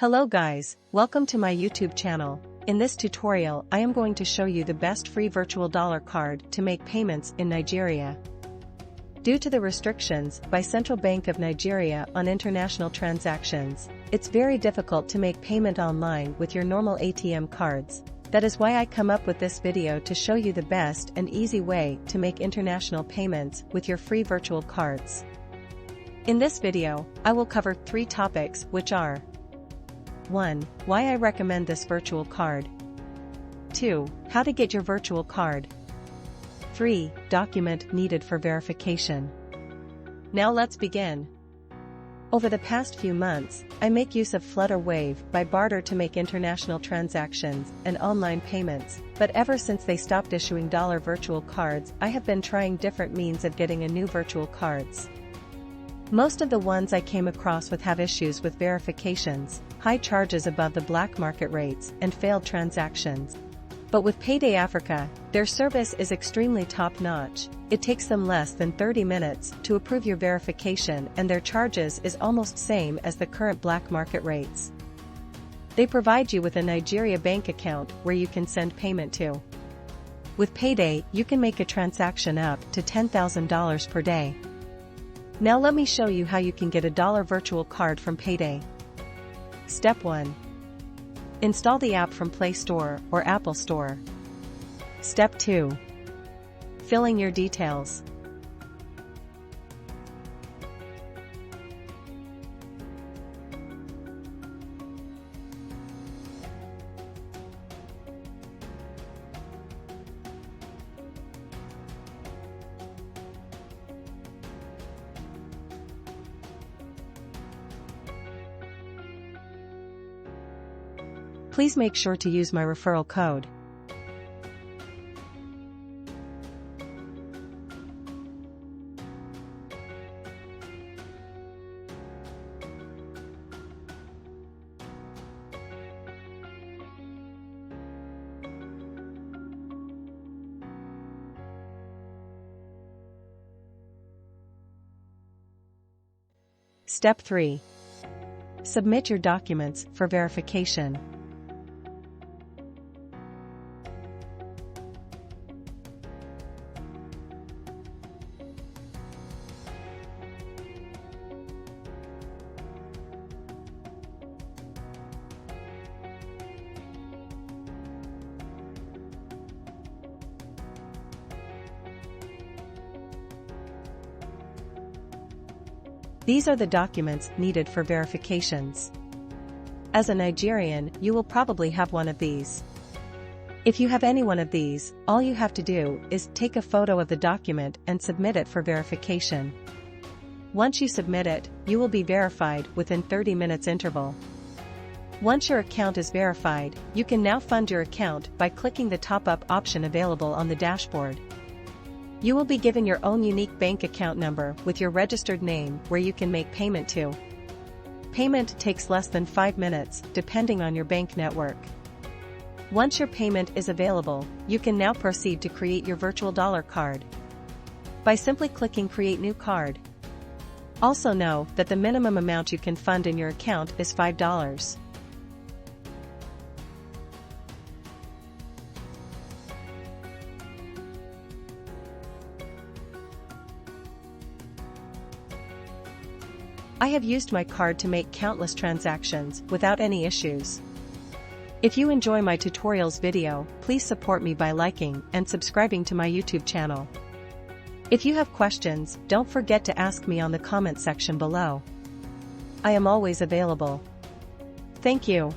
Hello guys, welcome to my YouTube channel. In this tutorial I am going to show you the best free virtual dollar card to make payments in Nigeria. Due to the restrictions by Central Bank of Nigeria on international transactions, it's very difficult to make payment online with your normal ATM cards. That is why I come up with this video to show you the best and easy way to make international payments with your free virtual cards. In this video, I will cover 3 topics which are 1. Why I recommend this virtual card. 2. How to get your virtual card. 3. Document needed for verification. Now let's begin. Over the past few months, I make use of Flutter Wave by barter to make international transactions and online payments, but ever since they stopped issuing dollar virtual cards, I have been trying different means of getting a new virtual cards. Most of the ones I came across with have issues with verifications, high charges above the black market rates, and failed transactions. But with Payday Africa, their service is extremely top-notch. It takes them less than 30 minutes to approve your verification, and their charges is almost same as the current black market rates. They provide you with a Nigeria bank account where you can send payment to. With Payday, you can make a transaction up to $10,000 per day. Now let me show you how you can get a dollar virtual card from Payday. Step 1. Install the app from Play Store or Apple Store. Step 2. Filling your details. Please make sure to use my referral code. Step 3. Submit your documents for verification. These are the documents needed for verifications. As a Nigerian, you will probably have one of these. If you have any one of these, all you have to do is take a photo of the document and submit it for verification. Once you submit it, you will be verified within 30 minutes interval. Once your account is verified, you can now fund your account by clicking the top-up option available on the dashboard. You will be given your own unique bank account number with your registered name where you can make payment to. Payment takes less than 5 minutes, depending on your bank network. Once your payment is available, you can now proceed to create your virtual dollar card by simply clicking Create New Card. Also know that the minimum amount you can fund in your account is $5. I have used my card to make countless transactions without any issues. If you enjoy my tutorials video, please support me by liking and subscribing to my YouTube channel. If you have questions, don't forget to ask me on the comment section below. I am always available. Thank you.